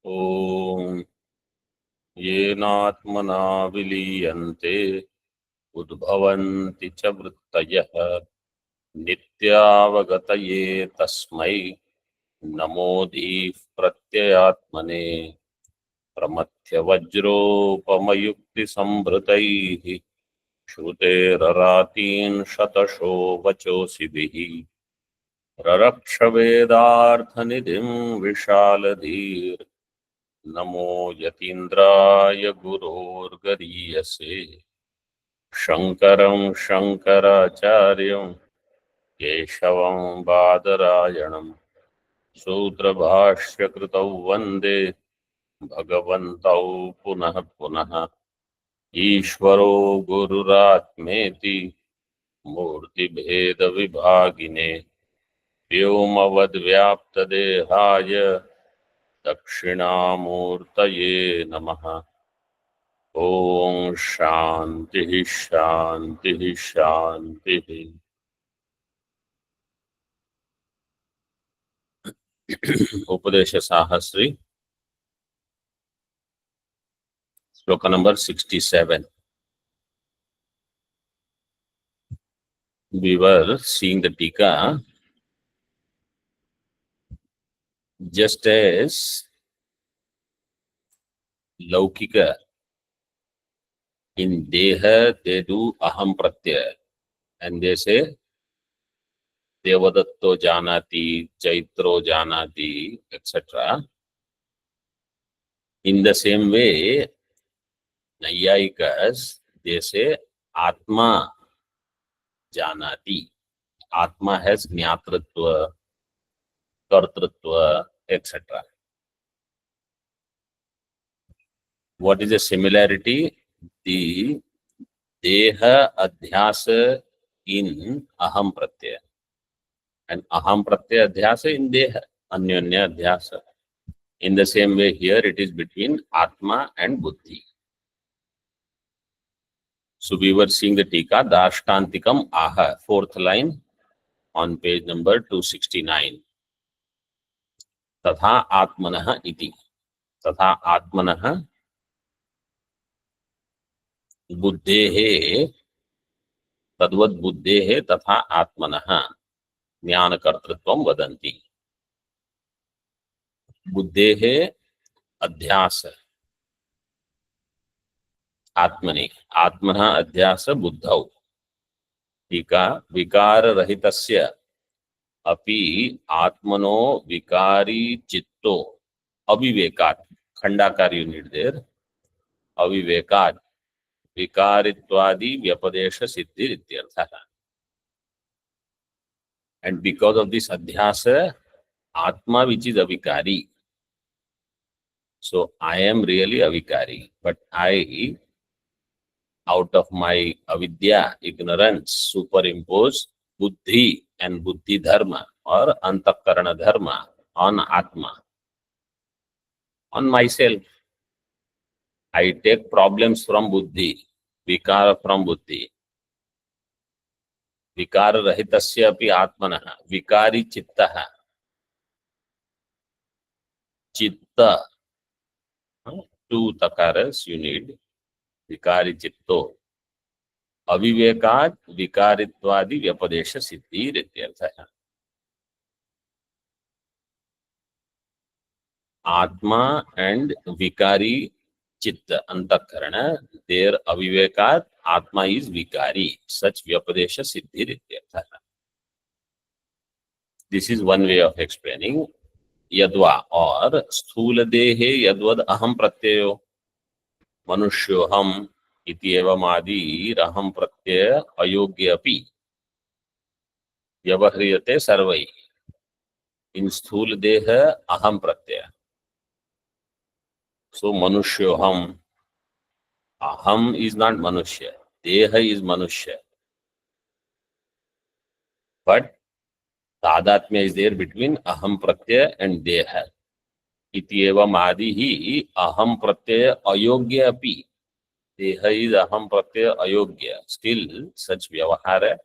ओम येनात्मना विलीयन्ते उद्भवन्ति च वृत्तयः नित्यावगतये तस्मै नमोऽधीः प्रत्ययात्मने प्रमथ्यवज्रोपमयुक्तिसम्भृतैः श्रुतेररातीन् शतशो वचोऽसिभिः ररक्षवेदार्थनिधिं विशालधीर् नमो यतीन्द्राय गुरोर्गरीयसे शङ्करं शङ्कराचार्यं केशवं बादरायणं सूत्रभाष्यकृतौ वन्दे भगवन्तौ पुनः पुनः। ईश्वरो गुरुरात्मेति मूर्तिभेदविभागिने व्योमवद्व्याप्तदेहाय दक्षिणामूर्तये नमः। ओम शांति शांति शांति। उपदेश साहस्री श्लोक number 67. We were seeing the Tika just as Laukika in Deha they do Aham Pratyaya and they say Devadatto Janati, Chaitro Janati, etc. In the same way, Nayayikas they say Atma Janati. Atma has Jnatritva, Kartritva, etc. What is the similarity? The Deha Adhyasa in Aham Pratyaya and Aham Pratyaya Adhyasa in Deha, Anyonya Adhyasa. In the same way here it is between Atma and Buddhi. So we were seeing the Tika, Dashtantikam Aha, fourth line on page number 269. Tatha Atmanah iti. Tatha Atmanah बुद्धेः तद्वद् बुद्धेः तथा आत्मनः ज्ञानकर्तृत्वं वदन्ति. बुद्धेः अध्यास आत्मनि, आत्मनः अध्यास बुद्धौ. टीका विकाररहितस्य अपि आत्मनो विकारी चित्तो अविवेकात्, खंडाकार यूनिट देयर, अविवेकात् विकारित्वादि व्यपदेश सिद्धि इत्यर्थः. And because of this adhyasa, Atma which is avikari. So I am really avikari, but I, out of my avidya, ignorance, superimpose buddhi and buddhi dharma or antakarana dharma on Atma, on myself. I take problems from buddhi, vikara from buddhi. विकार रहितस्य अपि आत्मनः विकारी चित्तः, चित्त, two takaras you need, विकारी चित्तो अविवेकात् विकारित्वादि व्यपदेश सिद्धि इत्यर्थः. आत्मा and vikari chitta antakarana, their avivekat atma is vikari, such vyapadesha siddhi ityartha. This is one way of explaining. Yadva or sthula dehe yadvad aham pratyayo manushyoham iti evam adi raham pratyaya ayogya api vyavahriyate sarvai. In sthula deha aham pratyaya. So manushyoham, aham is not manushya, deha is manushya. But tadatmya is there between aham pratyaya and deha. Iti evam adihi aham pratyaya ayogya api. Deha is aham pratyaya ayogya. Still, such vyavahara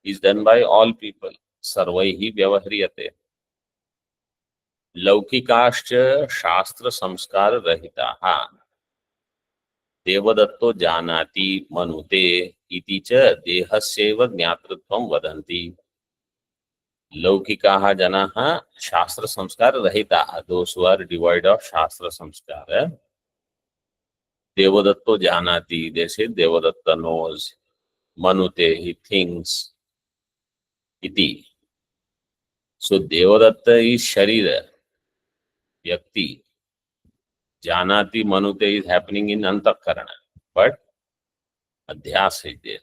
is done by all people. सर्वैः व्यवह्रियते। लौकिकाश्च शास्त्र संस्कार रहिताः देवदत्तो जानाति मनुते इति च देहस्यैव ज्ञातृत्वं वदन्ति। लौकिकाः जनाः शास्त्र संस्कार रहिताः, दोस् हू आर डिवॉइड ऑफ शास्त्र संस्कार, देवदत्तो जानाति, they say Devdutt knows, मनुते he thinks इति. So देवदत्त is शरीर व्यक्ति, जानाति मनुते is happening in अंतःकरण, but अध्यास is there.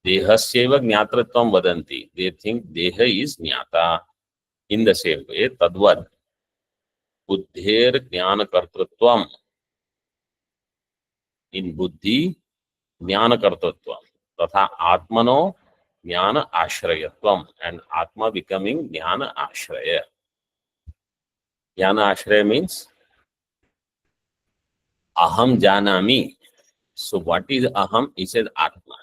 देहस्यैव ज्ञातृत्वं वदन्ति, they think देह is ज्ञाता. In the same way, तद्वत् बुद्धेर ज्ञान कर्तृत्वम, इन बुद्धि ज्ञान कर्तृत्वम तथा आत्मनो ज्ञान आश्रयत्वम, एंड आत्मा बिकमिंग ज्ञान आश्रय. ज्ञान आश्रय मीन्स अहम जानामि. So what is aham? He says atma.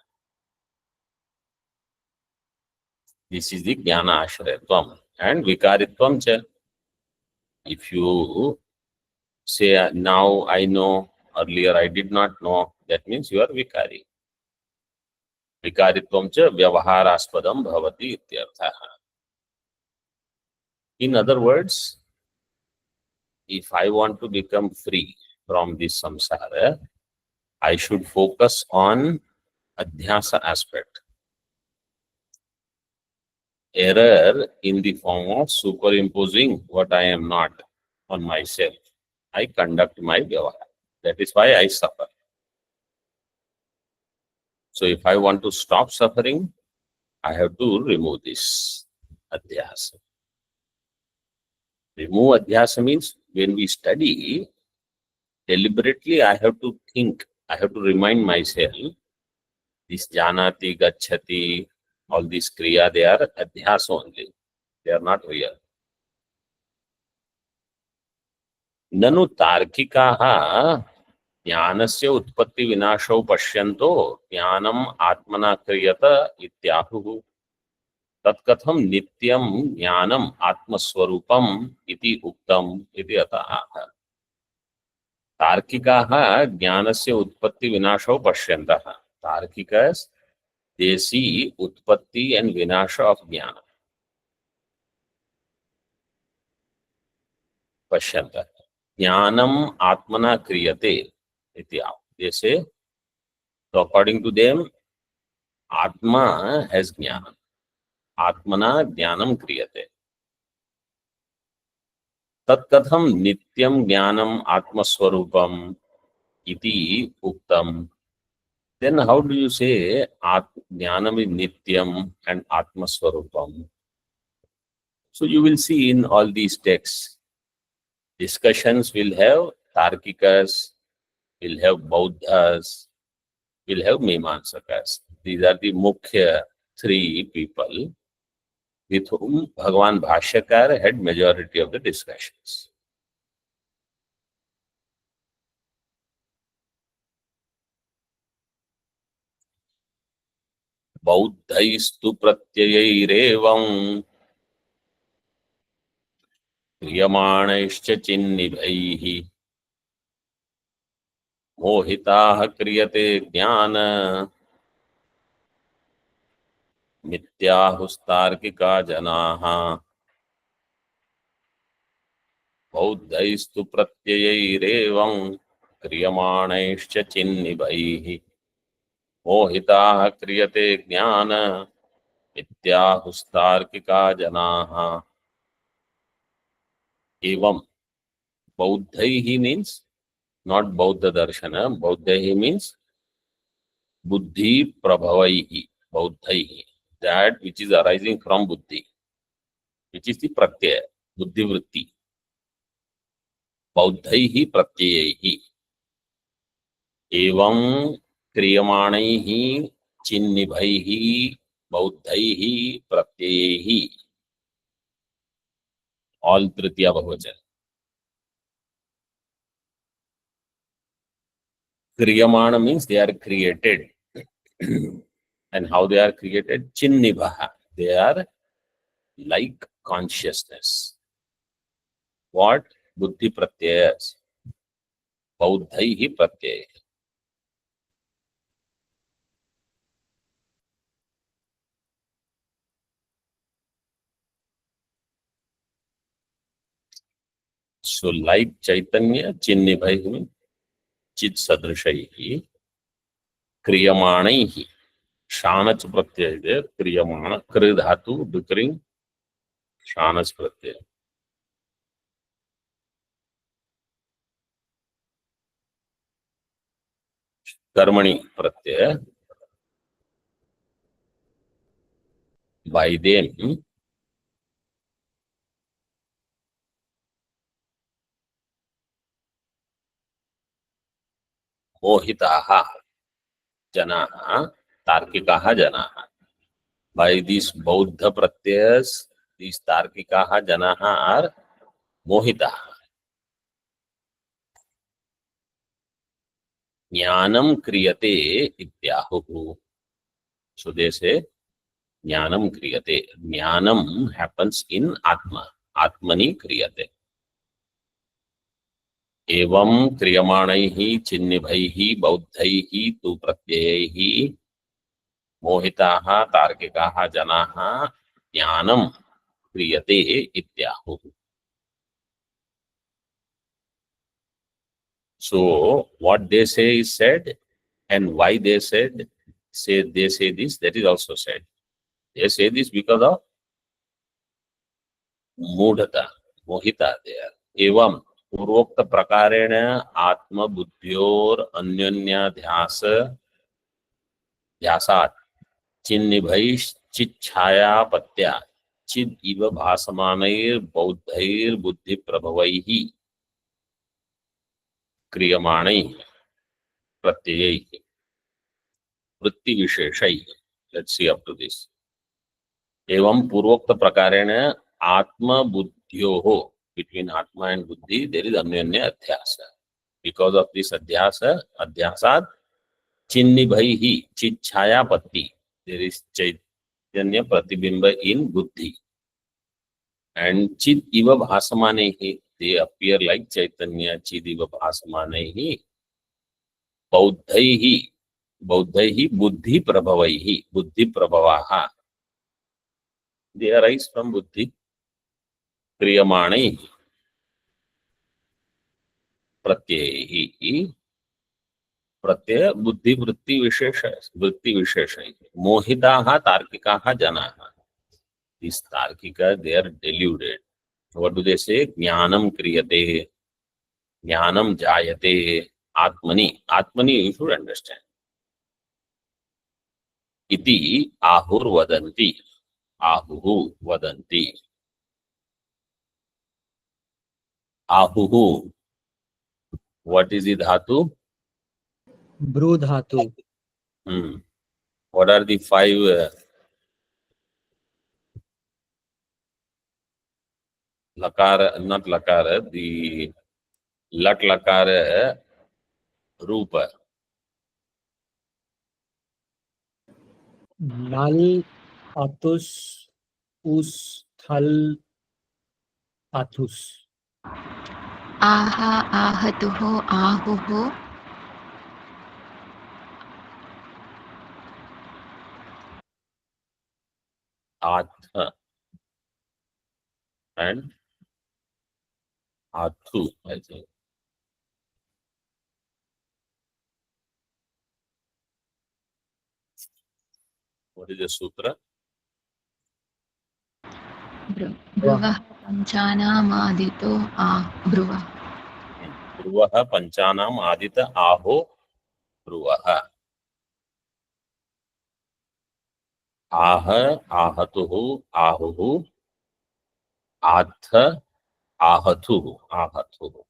This is the jnana ashrayatvam and vikaritvam cha. If you say now I know, earlier I did not know, that means you are vikari. Vikaritvam cha vyavaharaspradam bhavati ityarthah. In other words, if I want to become free from this samsara, I should focus on adhyasa aspect. Error in the form of superimposing what I am not on myself. I conduct my vyavahara. That is why I suffer. So if I want to stop suffering, I have to remove this adhyasa. Remove adhyasa means when we study, deliberately I have to think, I have to remind myself, this janati, gacchati, all these kriya, they are adhyasa only. They are not real. Nanu tarkikaha ज्ञानस्य उत्पत्ति विनाशौ पश्यन्तो ज्ञानम आत्मना क्रियत इत्याहुः तत्कथम नित्यम ज्ञानम आत्मस्वरूपम इति उक्तम इति अतः. तार्किकाः ज्ञानस्य उत्पत्ति विनाशौ पश्यन्तः. तार्किकस्, they see उत्पत्ति and विनाश of ज्ञान. पश्यन्तः. ज्ञानम आत्मना क्रियते इति आह. They say, so according to them, Atma has jnana. Atmana jnanam kriyate. Tat katham nityam jnanam atmaswarupam iti uktam. Then how do you say jnanam is nityam and atmaswarupam? So you will see in all these texts, discussions will have Tarkikas, will have Bauddhas, will have Mimamsakas. These are the mukhya three people with whom Bhagavan Bhashyakar had majority of the discussions. Bauddhaistu pratyayairevam क्रियमाणैश्च चिन्निभैः मोहिताः क्रियते ज्ञान मिथ्याहुस्तार्किका जनाः बौद्धैस्तु प्रत्ययैरेवं क्रियमाणैश्च चिन्निभैः मोहिताः क्रियते ज्ञान मिथ्याहुस्तार्किका जनाः. एवं बौद्धैः means not Bauddha Darshana. Bauddhaihi means Buddhi Prabhavaihi. Bauddhaihi, that which is arising from Buddhi, which is the Pratyaya, Buddhi Vritti. Bauddhaihi Pratyayaihi. Evam Kriyamanaihi Chinnibhaihi Bauddhaihi Pratyayaihi. All Tritiya Bahuvachan. Kriyamana means they are created. And how they are created? Chinnibha. They are like consciousness. What? Buddhi pratyayas. Bauddhaihi pratyaya. So like Chaitanya, Chinnibhaihi, Chit Sadrishaihi, Kriyamanaihi. Shanach pratyaya there, Kriyamana, Kri dhatu, becoming Shanach pratyaya. Karmani pratyaya. By them, mohitaha janaha, tarkikaha janaha. By these Bauddha pratyayas, these tarkikaha janaha are mohitaha. Jnanam kriyate ityahuhu. So they say Jnanam kriyate. Jnanam happens in Atma. Atmani kriyate. Evam kriyamanaihi chinnibhaihi bauddhaihi tu pratyaihi mohitaha tarkikaha janaha jnanam kriyate ityahuhu. So what they say is said, and why they said, they say this, that is also said. They say this because of मूढ़ता, Mohita there. एवं पूर्वोक्त प्रकारेण आत्म बुद्ध्योर अन्योन्याध्यास ध्यासात् चिन्निभैश्चिच्छायापत्या चिद इव भासमानैर् बौद्धैर् बुद्धि प्रभवैः क्रियमाणैः प्रत्ययैः वृत्ति विशेषैः. Let's see up to this. एवं पूर्वोक्त प्रकारेण आत्म बुद्ध्योः, between Atma and Buddhi, there is Anyonya Adhyasa. Because of this Adhyasad, Chinnibhaihi, Chichayapatti, there is Chaitanya Pratibimba in Buddhi. And Chid Iva Bhasamanehi, they appear like Chaitanya, Chid Iva Bhasamanehi, Bauddhaihi, Buddhi Prabhavaihi, Buddhi Prabhavaha. They arise from Buddhi. Kriyamane प्रत्यय प्रत्यय बुद्धि वृत्ति विशेष मोहिताः तार्किकाः जनाः. These तार्किका, they are deluded. What do they say? ज्ञानम क्रियते, ज्ञानम जायते, आत्मनि you should understand. इति आहुर्वदन्ति, आहुः वदन्ति. आहुः, what is the dhatu? Bru dhatu. What are the five lakara, not lakara, the lat lakara rupa? Nal, atus, us, thal, athus. Aha, ahatuho, ahuho. Atha and Athu, I think. What is the sutra? Bruvah panchanam bruvah. Bruvah panchanam adita aho bruvah. Aha, ahatuhu, ahuhu. Atha, ahatuhu, ahatuhu.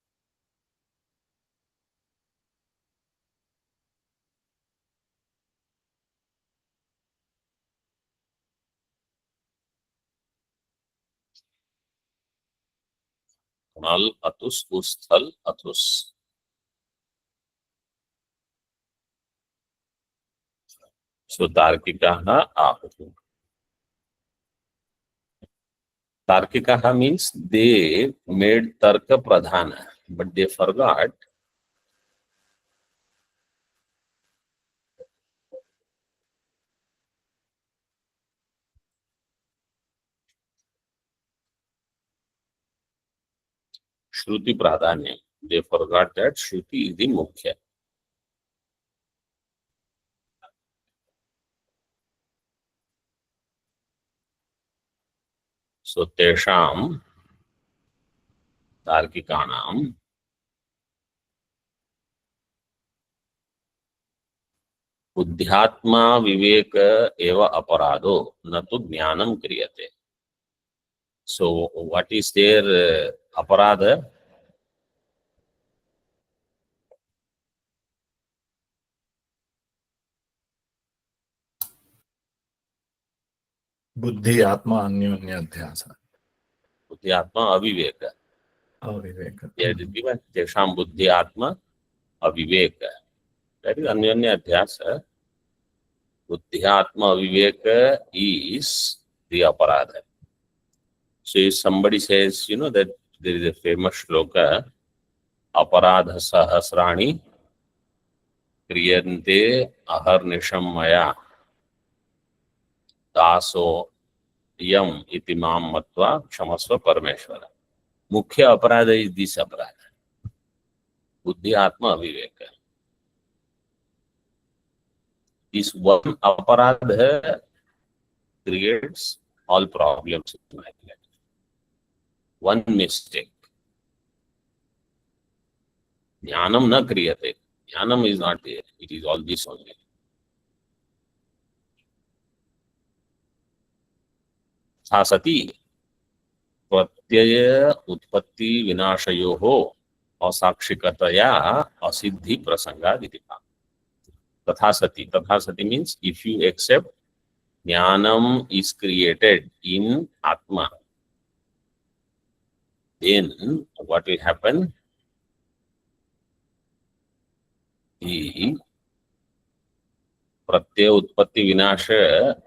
Nal, atus, usthal, athus. So Tarkikaha ahuhu. Tarkikaha means they made Tarka Pradhana, but they forgot Shruti Pradhanya. They forgot that Shruti is the Mukhya. So Tesham Tarkikanam बुद्ध्यात्मा विवेक एव अपराधो न तो ज्ञानम क्रियते. So what is their aparadha? बुद्धि आत्मा अन्योन्य अध्यास. बुद्ध्यात्मा अविवेक. अविवेक. तेषां बुद्धि आत्मा अविवेक. That is अन्योन्य अध्यास. Buddhyatma Viveka is the aparadha. So if somebody says, you know, that there is a famous shloka, aparadha sahasrani kriyante aharnisham maya daso yam iti mam matva kshamasva parameshwara. Mukhya aparadha is this aparadha. Buddhyatma Viveka. This one aparadha creates all problems in my life. One mistake. Jnanam na kriyate. Jnanam is not there. It is all this only. Sasati pratyaya utpatti vinashayoho asakshikataya asiddhi prasangaditipa. Tathasati. Tathasati means if you accept Jnanam is created in Atma, then what will happen? The Pratyaya Utpatti Vinasha,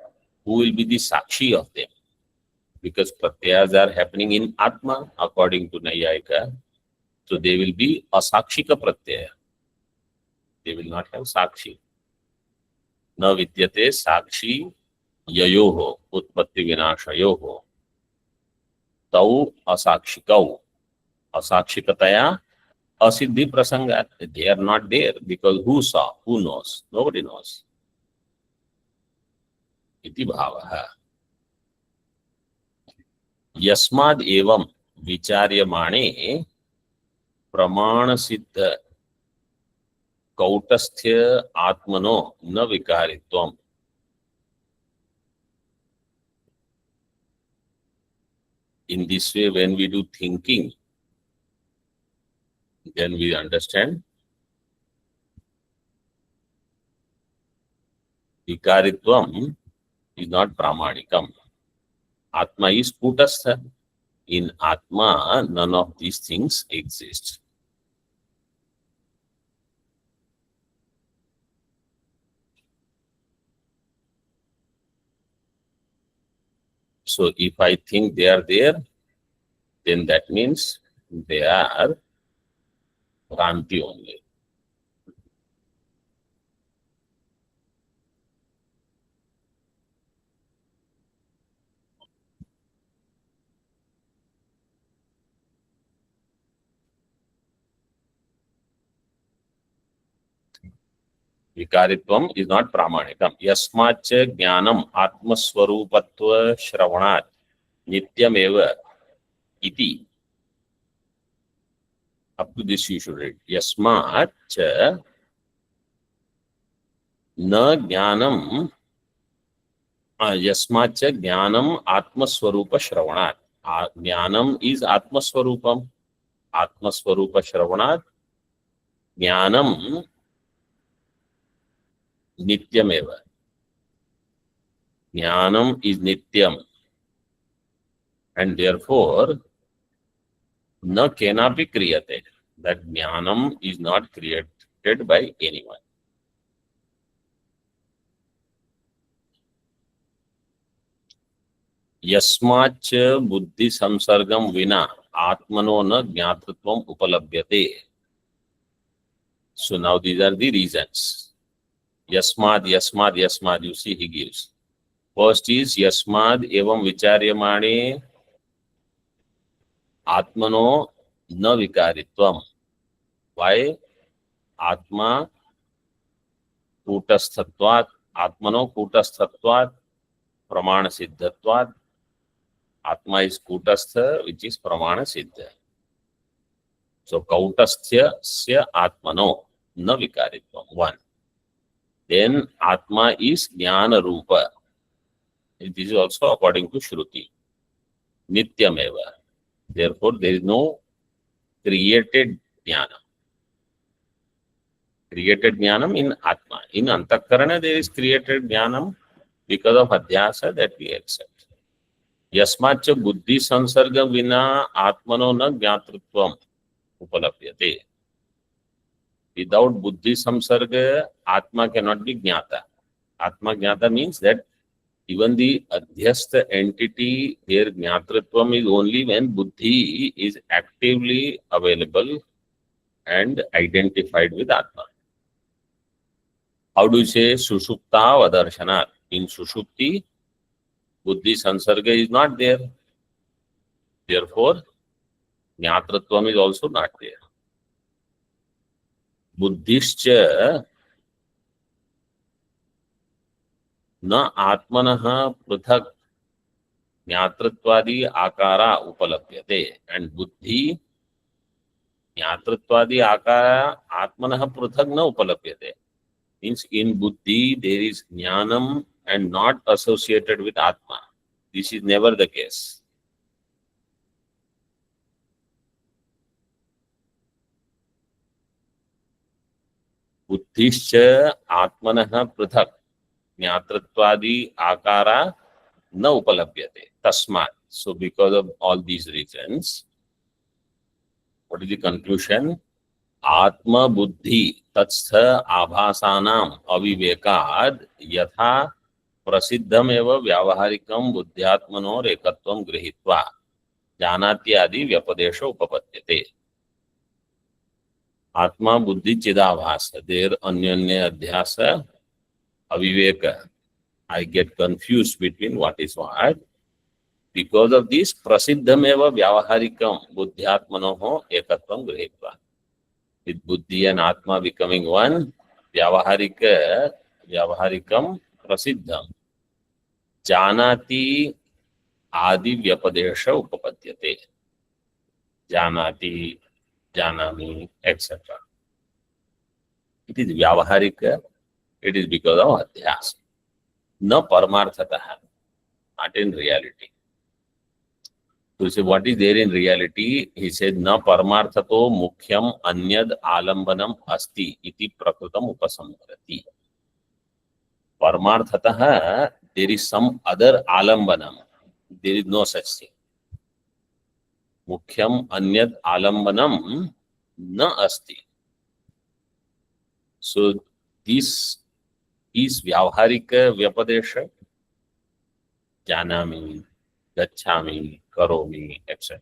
who will be the Sakshi of them? Because Pratyayas are happening in Atma according to Nayayika. So they will be Asakshika Pratyaya. They will not have Sakshi. Na vidyate Sakshi yayoho Utpatti Vinashayoho. Tau asakshikau. Asakshikataya asiddhi prasangat. They are not there because who saw? Who knows? Nobody knows. Iti bhavaha. Yasmad evam vicharyamane pramana siddha kautasthya atmano na vikaritvam. In this way, when we do thinking, then we understand vikaritvam is not pramanikam. Atma is kutastha. In Atma, none of these things exist. So if I think they are there, then that means they are Bhranti only. Vikaritvam is not pramanikam. Yasmacha jnanam atmaswarupatva shravanat nityameva iti. Up to this you should read. Yasmacha na jnanam yasmacha jnanam atmaswarupa shravanat. Jnanam is atmaswarupam. Atmaswarupa shravanat. Jnanam nityameva. Jnanam is nityam. And therefore, na kenapi kriyate. That jnanam is not created by anyone. यस्माच्च बुद्धि संसर्गम विना आत्मनो न ज्ञातृत्वम उपलभ्यते. So now these are the reasons. Yasmad, yasmad, yasmad, you see he gives. First is yasmad evam vicharyamane atmano na vikaritvam. Why? Atma kutasthatvat, atmano kutasthatvat, pramana siddhatvat. Atma is kutastha, which is pramana siddha. So kautasthya sya atmano na vikaritvam. One. Then Atma is Jnana Rupa. This is also according to Shruti. Nityameva. Therefore, there is no created Jnana. Created Jnanam in Atma. In Antakarana, there is created Jnanam because of Adhyasa that we accept. Yasmacha Buddhi Sansarga Vina Atmano na Jnatritvam Upalapyate. Without Buddhi Samsarga, Atma cannot be Jnata. Atma Jnata means that even the Adhyastha entity, their Jnatritvam is only when Buddhi is actively available and identified with Atma. How do you say Sushupta Vadarshana? In Sushupti, Buddhi Sansarga is not there. Therefore, Jnatritvam is also not there. Buddhischa na atmanah prithak jnatritvadi akara upalapyate. And buddhi jnatritvadi akara atmanah prithak na upalapyate. Means in buddhi there is jnanam and not associated with atma. This is never the case. Buddhischa atmanah prithak jnatritvadi akara na upalabhyate. Tasmat. So because of all these reasons, what is the conclusion? Atma buddhi tatstha abhasanam avivekad yatha prasiddham eva vyavaharikam buddhyatmanor ekatvam grihitva janati adi vyapadesha upapadyate. Atma buddhi chidabhasa. There anyanya adhyasa aviveka. I get confused between what is what. Because of this, prasiddham eva vyavaharikam buddhyatmanoho ekatvam grihitva. With buddhi and atma becoming one, vyavaharikam prasiddham. Janati adi vyapadesha upapadyate. Janati, janami, etc. It is vyavaharika. It is because of adhyasa. Na paramarthataha. Not in reality. So you say, what is there in reality? He said, na paramarthato mukhyam anyad alambanam asti iti prakrutam upasamharati. Paramarthataha, there is some other alambanam. There is no such thing. Mukhyam anyad alambanam na asti. So this is vyavaharika vyapadesha. Janami, gacchami, karomi, etc.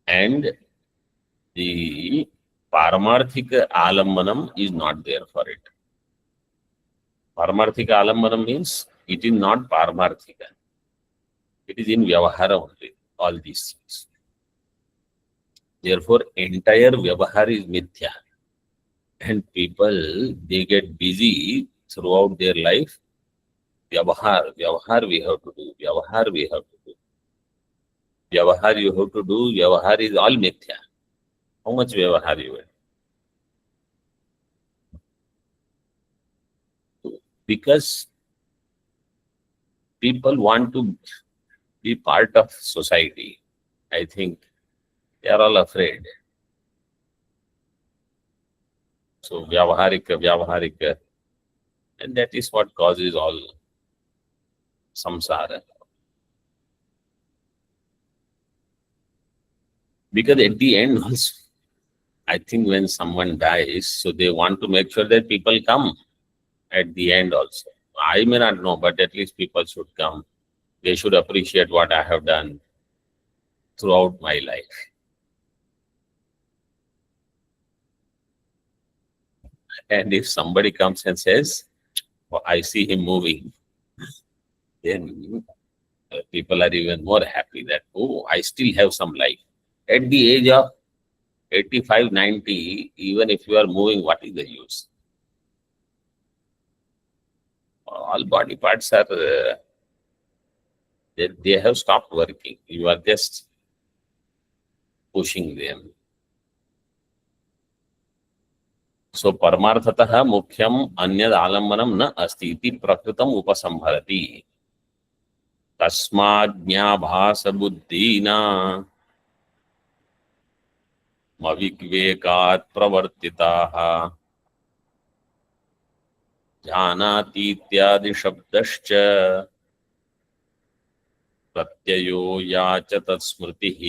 And the paramarthika alambanam is not there for it. Paramarthika alambanam means it is not paramarthika. It is in vyavahara only, all these things. Therefore, entire vyavahara is mithya. And people, they get busy throughout their life. Vyavahar we have to do. Vyavahar we have to do. Vyavahar you have to do. Vyavahar is all mithya. How much vyavahar you will? Because people want to be part of society. I think they are all afraid. So vyavaharika. And that is what causes all samsara. Because at the end also, I think when someone dies, so they want to make sure that people come at the end also. I may not know, but at least people should come. They should appreciate what I have done throughout my life. And if somebody comes and says, "Oh, I see him moving," then people are even more happy that, oh, I still have some life. At the age of 85, 90, even if you are moving, what is the use? All body parts are, they have stopped working. You are just pushing them. So परमार्थतः मुख्यम अन्यद आलम्बनम न अस्ति इति प्रकृतम उपसंहरति तस्माज्ञाभास बुद्धिना अविवेकात् प्रवर्तिताः जानाति इत्यादि शब्दश्च प्रत्ययो या च तत्स्मृतिः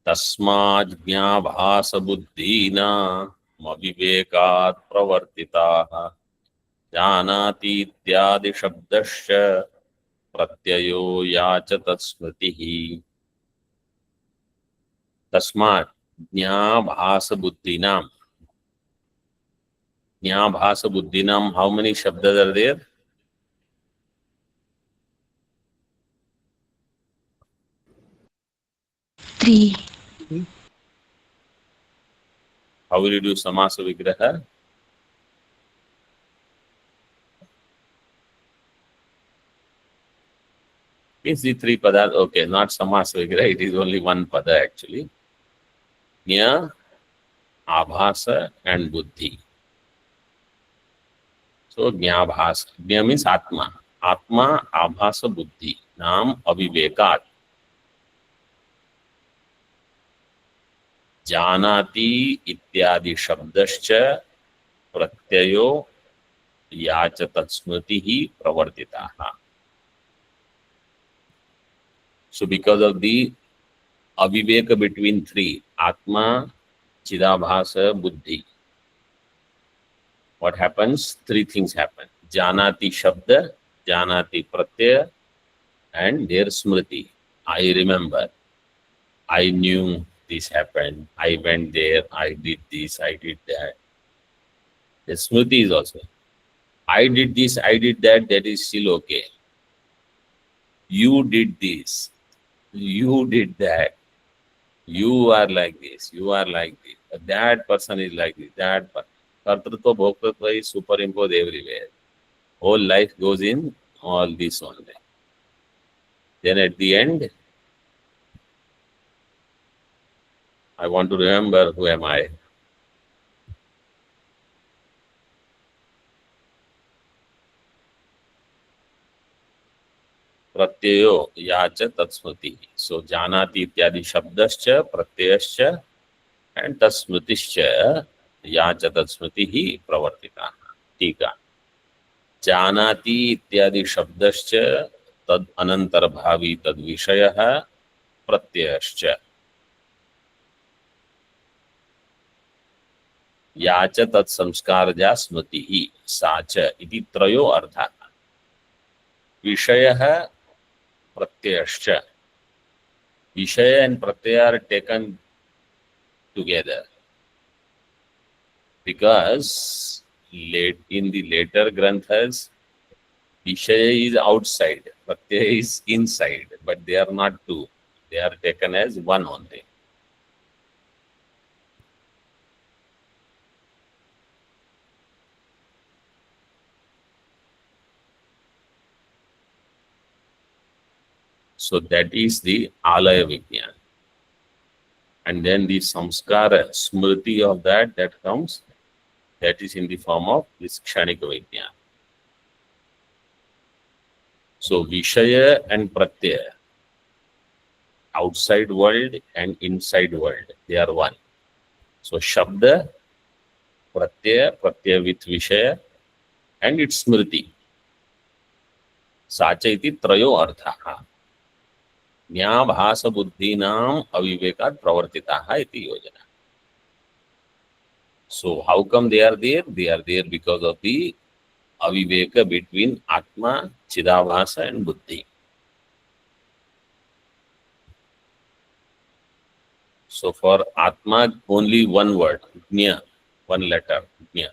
तस्माज्ञाभास बुद्धिना अविवेकात् प्रवर्तिताः जानाति इत्यादि शब्दश्च प्रत्ययो या च तत्स्मृतिः तस्मात् ज्ञाभास बुद्धिनां. ज्ञाभास बुद्धिनां, how many shabdas are there? Three. How will you do samasa vigraha? It's the three pada. Okay, not samasa vigraha. It is only one pada actually. Nya, abhasa and buddhi. So jnabhasa. Jna means atma. Atma, abhasa, buddhi. Nam avivekat. जानाति इत्यादि शब्दश्च प्रत्ययो या च तत्स्मृतिः प्रवर्तिताः. So because of the aviveka between three, Atma, Chidabhasa, Buddhi, what happens? Three things happen. Janati Shabda, Janati Pratyaya, and their Smriti. I remember, I knew this happened, I went there, I did this, I did that. The Smriti is also, I did this, I did that, that is still okay. You did this, you did that, you are like this, you are like this, that person is like this, that person. Kartrutva, Bhoktatva is superimposed everywhere. Whole life goes in all this only. Then at the end, I want to remember who am I. Pratyayo yacha tatsmriti. So janati ityadi shabdascha, pratyascha, and tatsmritischa yacha tatsmritihi pravartita. Tika. Janati ityadi shabdascha tad anantarbhavi tad vishayah pratyascha. याच तत्संस्कारजा स्मृति साच इति त्रयो अर्थाः. विषयः प्रत्ययश्च. Vishaya and Pratyaya are taken together because in the later granthas, Vishaya is outside, Pratyaya is inside, but they are not two. They are taken as one only. So that is the alaya vijnana. And then the samskara, smriti of that comes, that is in the form of this kshanika vijnana. So vishaya and pratyaya, outside world and inside world, they are one. So shabda, pratyaya with vishaya, and its smriti. Sacha iti trayo arthaha. ज्ञाभास बुद्धीनाम अविवेकात् प्रवर्तिताः इति योजना. So how come they are there? They are there because of the aviveka between Atma, Chidabhasa and Buddhi. So for Atma, only one word, Jnana, one letter, Jnana.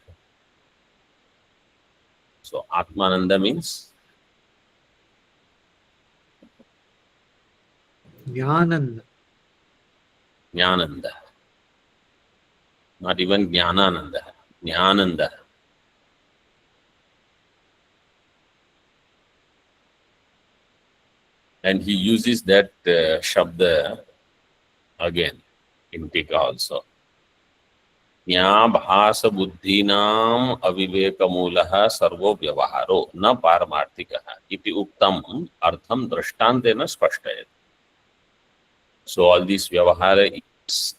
So Atmananda means Jnananda. Jnananda. Not even Jnanananda, Jnananda. And he uses that shabda again in Tika also. ज्ञाभास बुद्धीनाम अविवेक मूलः servo व्यवहारो न पारमार्थिकः इति उक्तम अर्थम दृष्टान्तेन स्पष्टयति. So all this vyavahara is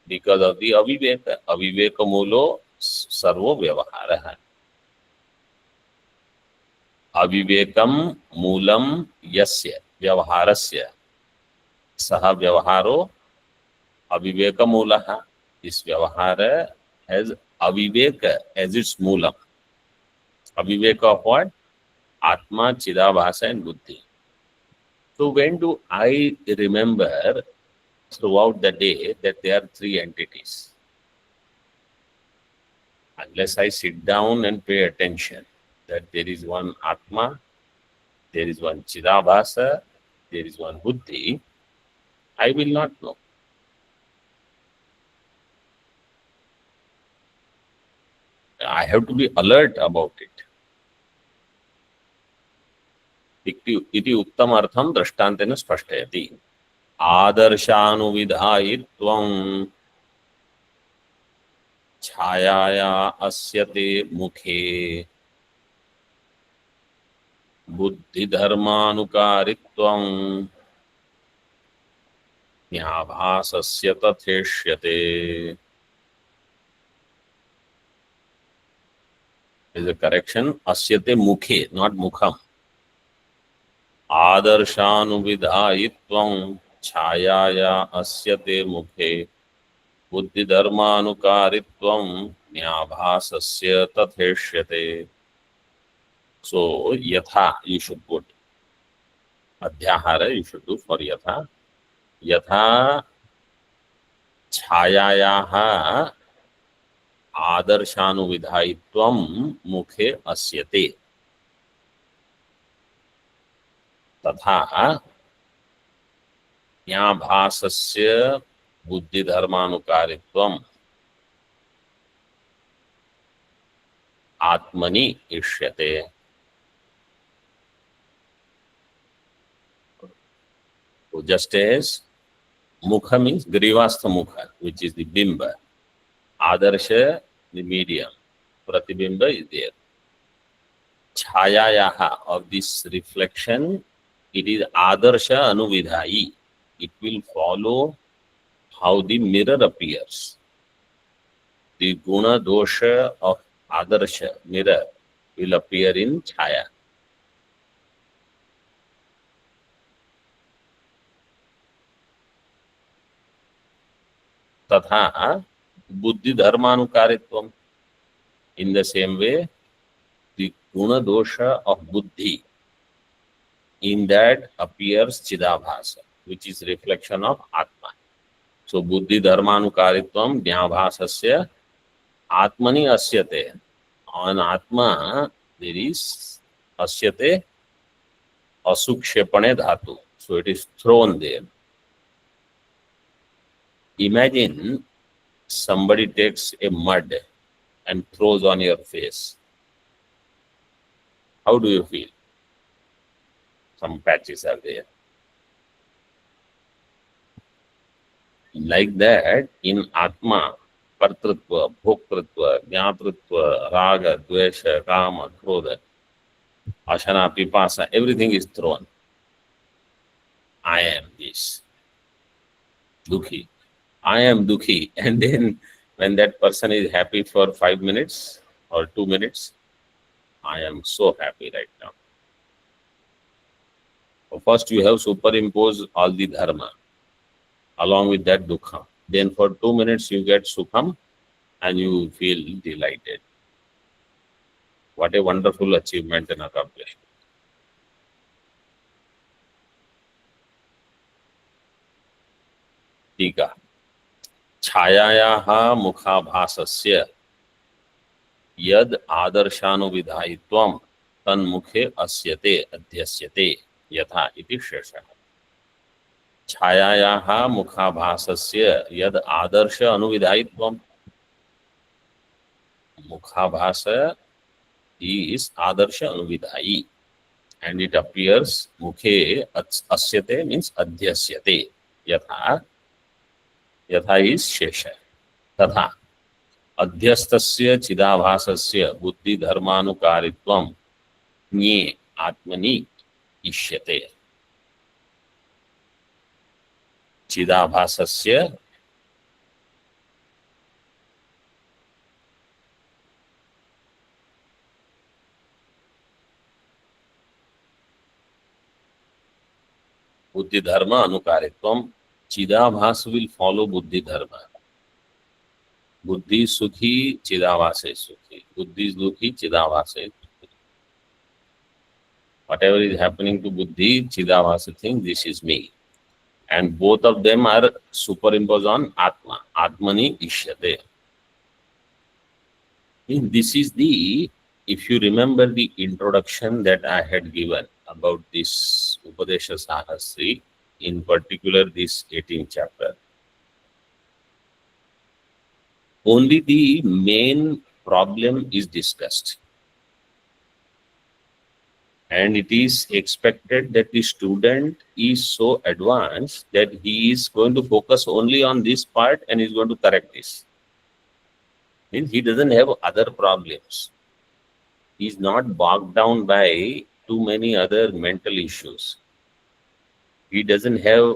because of the aviveka. Aviveka mulo sarvo vyavahara. Avivekam moolam yasya vyavaharasya saha vyavaharo aviveka mulaha. This vyavahara has aviveka as its moolam. Aviveka of what? Atma, Chidabhasa and Buddhi. So when do I remember throughout the day that there are three entities? Unless I sit down and pay attention that there is one Atma, there is one Chidabhasa, there is one Buddhi, I will not know. I have to be alert about it. इति उत्तम अर्थम दृष्टान्तेन स्पष्टयति. आदर्शानुविधायित्वं छायाया अस्यते मुखे बुद्धिधर्मानुकारित्वं ज्ञाभासस्य तथेष्यते. Is a correction. Asyate mukhe, not mukham. आदर्शानुविधायित्वं छायाया अस्यते मुखे बुद्धिधर्मानुकारित्वं ज्ञाभासस्य तथेष्यते. So yatha you should put. Adhyahara you should do for yatha. Yatha छायायाः आदर्शानुविधायित्वं मुखे अस्यते तथा ज्ञाभासस्य बुद्धिधर्मानुकारित्वं आत्मनि इष्यते. So just as mukha means grivastha mukha, which is the bimba, adarsha the medium, pratibimba is there. Chayayaha of this reflection, it is adarsha anuvidhayi. It will follow how the mirror appears. The guna dosha of adarsha mirror will appear in chaya. Tatha buddhi dharmanukaritvam. In the same way, the guna dosha of buddhi, in that appears chidabhasa, which is reflection of atma. So buddhi dharmanukaritvam jnabhasasya atmani asyate. On atma there is asyate asukshepane dhatu. So it is thrown there. Imagine somebody takes a mud and throws on your face. How do you feel? Some patches are there. Like that, in Atma, Kartrutva, Bhoktritva, Jnatritva, Raga, Dvesha, Kama, Krodha, Ashana, Pipasa, everything is thrown. I am this. Dukhi. I am Dukhi. And then when that person is happy for 5 minutes or 2 minutes, I am so happy right now. So first you have superimposed all the dharma along with that dukkha. Then for 2 minutes you get sukham and you feel delighted. What a wonderful achievement and accomplishment. टीका छायायाः मुखाभासस्य यद आदर्शानुविधायित्वं तन्मुखे अस्यते अध्यस्यते यथा इति शेषः। छायायाः मुखाभासस्य यद आदर्श अनुविधायित्वं, मुखाभास is Adarsh अनुविधायी and it appears mukhe asyate means adhyasyate yatha, यथा is शेषः। तथा अध्यस्तस्य चिदाभासस्य बुद्धि धर्मानुकारित्वं ज्ञे आत्मनि इष्यते। चिदाभासस्य बुद्धि धर्म अनुकारित्वम, चिदाभास will follow बुद्धि धर्म। बुद्धि सुखी चिदाभासे सुखी, बुद्धि दुखी चिदाभासे दुखी। Whatever is happening to buddhi, chidavasa thing, this is me. And both of them are superimposed on Atma. Atmani ishyate. This is the, if you remember the introduction that I had given about this Upadesha Sahasri, in particular this 18th chapter, only the main problem is discussed. And it is expected that the student is so advanced that he is going to focus only on this part and is going to correct this. Means he doesn't have other problems. He is not bogged down by too many other mental issues. He doesn't have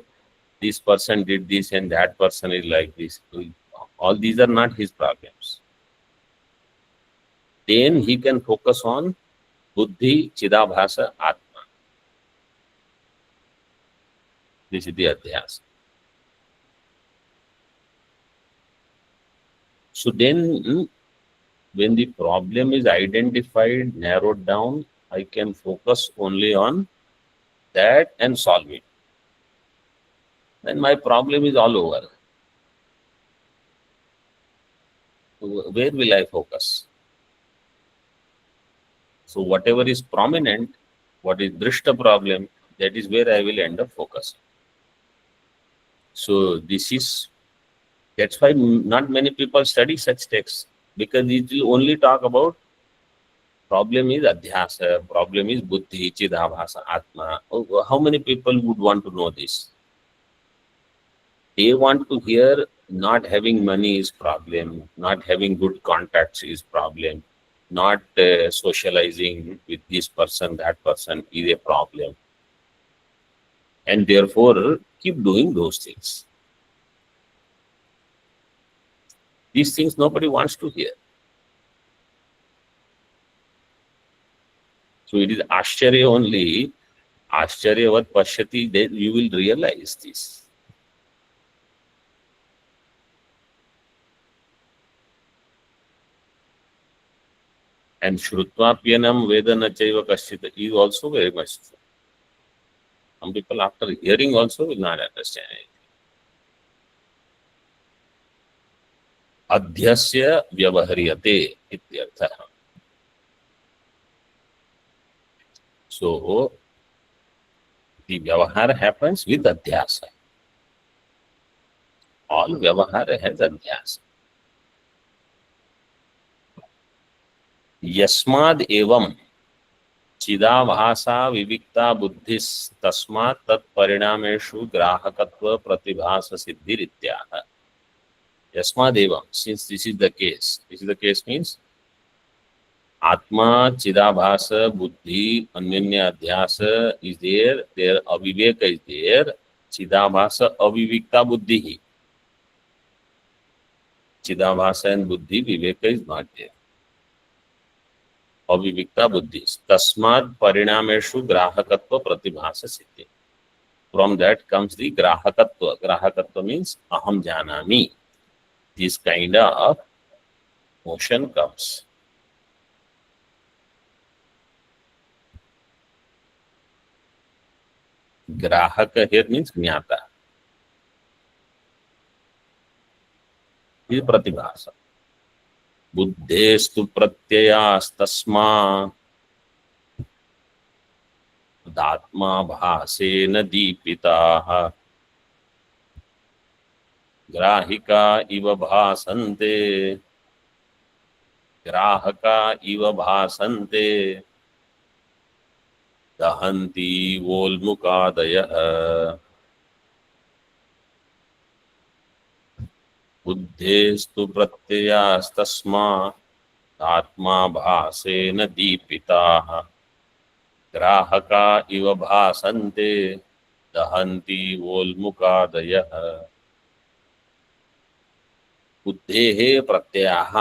this person did this and that person is like this. All these are not his problems. Then he can focus on Buddhi, Chidabhasa, Atma. This is the Adhyasa. So then, when the problem is identified, narrowed down, I can focus only on that and solve it. Then my problem is all over. Where will I focus? So whatever is prominent, what is drishta problem, that is where I will end up focusing. So that's why not many people study such texts, because it will only talk about problem is adhyasa, problem is buddhi, chidabhasa, atma. How many people would want to know this? They want to hear not having money is problem, not having good contacts is problem, not socializing with this person, that person is a problem. And therefore, keep doing those things. These things nobody wants to hear. So it is Ashcharya only, Ashcharyavat Pashyati, then you will realize this. And Shrutvapiyanam Vedana Chaiva Kaschita is also very much true. Some people after hearing also will not understand it. Adhyasya vyavaharyate ityartha. So, the vyavahara happens with adhyasa. All vyavahara has adhyasa. यस्माद् एवं चिदाभासा विविक्ता बुद्धिस् तस्मात् तत्परिणामेषु ग्राहकत्व प्रतिभास सिद्धिरित्याह. यस्माद् एवं, since this is the case means Atma, Chidabhasa, Buddhi, Anyanya Adhyasa is there Aviveka is there, Chidabhasa Avivikta Buddhi. Chidabhasa and Buddhi, Viveka is not there. Avivikta buddhis. Tasmad parinameshu grahakatva pratibhasa siddhi. From that comes the grahakatva. Grahakatva means aham janami. This kind of motion comes. Grahaka here means Jnata. This is Pratibhasa. Buddhestu pratyayastasma datma bhasena deepitaha grahika iva bhasante grahaka iva bhasante dahanti volmukadayah बुद्धेस्तु प्रत्ययास्तस्मा आत्मा भासेन दीपिताः ग्राहका इव भासन्ते दहन्ति वोल्मुकादयः बुद्धेः प्रत्ययाः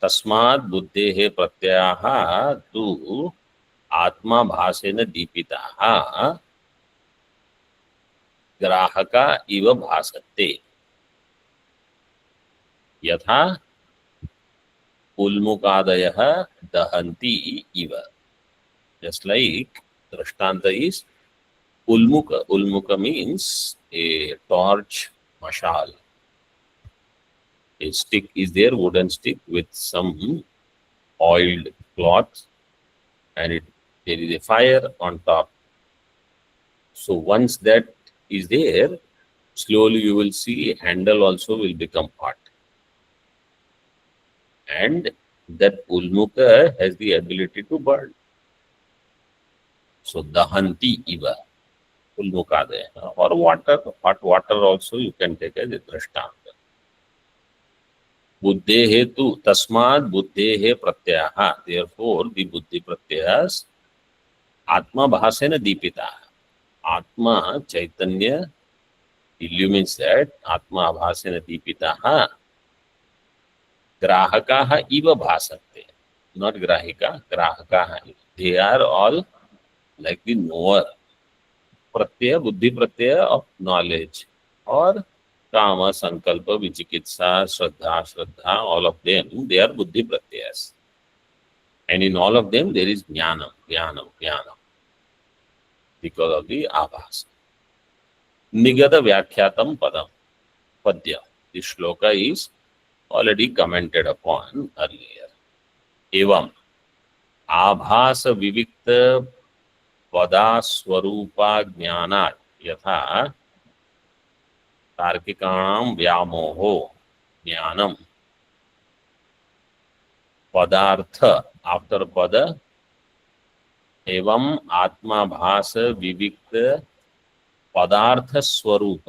तस्मात् बुद्धेः प्रत्ययाः तु आत्मा भासेन दीपिताः ग्राहका इव भासते यथा उल्मुकादयः दहन्ति इव. Just like Drishtanta is Ulmuka. Ulmuka means a torch, mashal. A stick is there, wooden stick with some oiled cloth, and there is a fire on top. So once that is there, slowly you will see handle also will become hot. And that ulmuka has the ability to burn. So dahanti iva, ulmukadaya. Or water, hot water also you can take as a drishtanta. Buddhehe tu tasmad buddhehe pratyaha. Therefore the buddhi pratyas atma bhasena deepita. Atma Chaitanya illumines that Atma Bhasena Deepitaha Grahakaha Iva Bhasate. Not Grahika, Grahakaha. They are all like the knower. Pratyaya, Buddhi Pratyaya of knowledge. Or Kama, Sankalpa, Vichikitsa, Shraddha, all of them, they are Buddhi Pratyayas. And in all of them there is Jnanam. Because of the abhasa. Nigata Vyakhyatam Padam. Padya. This shloka is already commented upon earlier. Evam Abhasa Vivikta Pada Swarupa Jnanat Yatha Tarkikanam Vyamoho Jnanam Padartha after Pada एवं आत्माभास विविक्त पदार्थ स्वरूप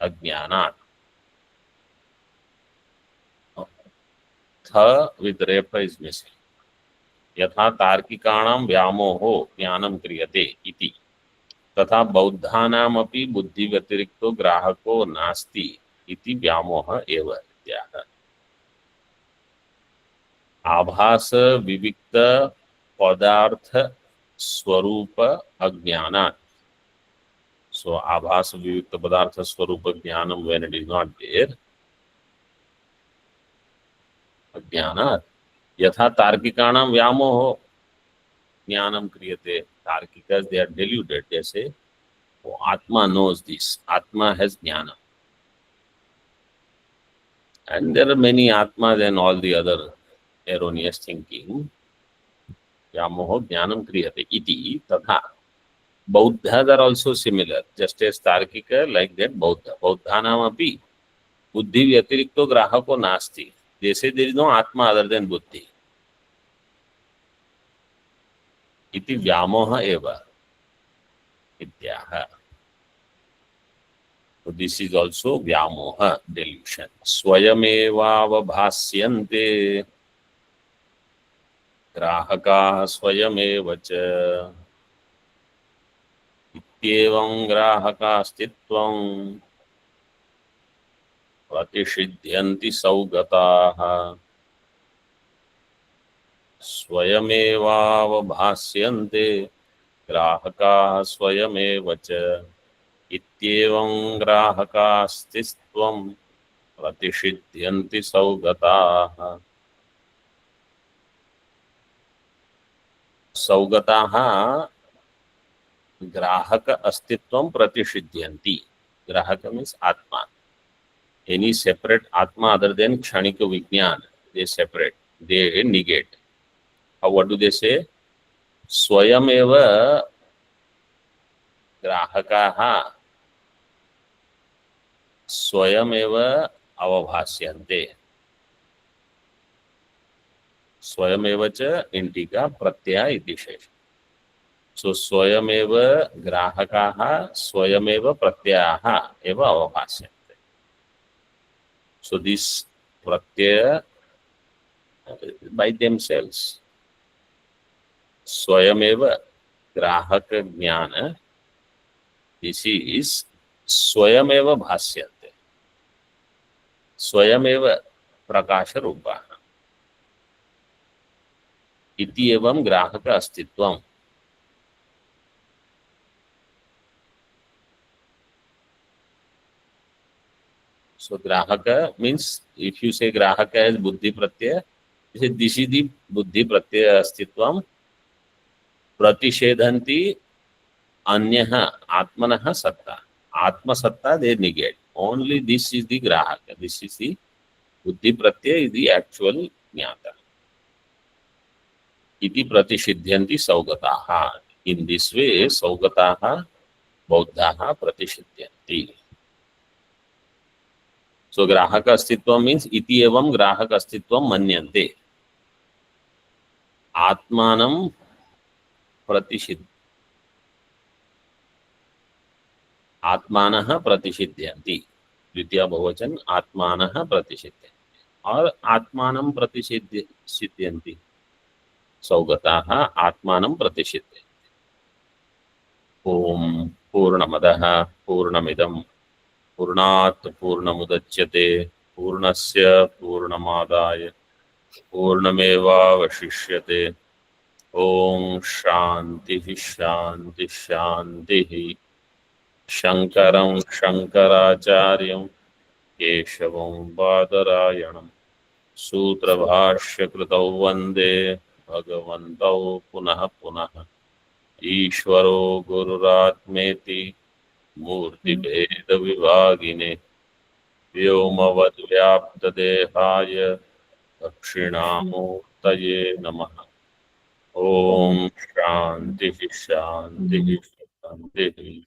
अज्ञानात् थ with refa is missing यथा तार्किकाणां व्यामोहो ज्ञानं क्रियते इति तथा बौद्धानामपि बुद्धि व्यतिरिक्तो ग्राहको नास्ति इति व्यामोह एव इत्याह. आभास विविक्त पदार्थ स्वरूप अज्ञानात्. So abhasa vivikta padartha swarupa jnanam, when it is not there, ajnanat yatha tarkikanam vyamoho jnanam kriyate. Tarkikas, they are deluded. They say, oh, Atma knows this. Atma has jnana. And there are many Atmas and all the other erroneous thinking. Vyamoho jnanam kriyate iti tatha. Buddhas are also similar, just as Tarkika, like that Buddha. Buddhanam api buddhi vyatirikto grahako nasti. They say there is no Atma other than buddhi. Iti vyamoha eva ityaha. So this is also vyamoha, delusion. Swayameva vabhasyante grahaka swayameva cha. इत्येवं ग्राहकास्तित्वं प्रतिषिध्यन्ति सौगताः स्वयमेवावभास्यन्ते ग्राहकाः स्वयमेव च इत्येवं ग्राहकास्तित्वं प्रतिषिध्यन्ति सौगताः। सौगताः ग्राहक अस्तित्वं प्रतिषिध्यन्ति. ग्राहक means आत्मा. Any separate atma other than kshanika vijnana, they separate, they negate. How, what do they say? Swayam eva grahakaha swayam eva avabhasyante. Swayam eva cha intika pratyaya iti shesh. So swayam eva grahakaha swayam eva pratyayaha eva avabhasyante. So this pratyaya by themselves. Swayameva grahaka jnana. This is swayameva bhasyate. Swayameva prakasha rupa. Iti evam grahaka astitvam. So grahaka means, if you say grahaka as buddhi pratyaya, you say this is the buddhi pratyaya astitvam pratishedhanti anyaha atmanaha satta. Atma satta they negate. Only this is the grahaka. This is the buddhi pratyaya is the actual jnata. Iti pratishidhyanti saugataha. In this way, saugataha bauddhaha pratishidhyanti. So grahaka astitvam means iti evam grahaka astitvam manyante. Atmanam pratishid. Atmanaha pratishidhyanti. Dvitiya bahuvachan atmanaha pratishidhyanti. Or atmanam pratishidhyanti. Saugataha atmanam pratishidhyanti. Om Purnamadaha Purnamidam पूर्णात् पूर्णमुदच्यते पूर्णस्य पूर्णमादाय पूर्णमेवावशिष्यते. ओम शांति शांति शांति. शंकरं शंकराचार्यं केशवं बादरायणं सूत्रभाष्यकृतौ वन्दे भगवन्तौ पुनः पुनः. ईश्वरो गुरुरात्मेति मूर्तिभेद विभागिने व्योमवद्व्याप्तदेहाय दक्षिणामूर्तये नमः. ओम शांति शांति शांति.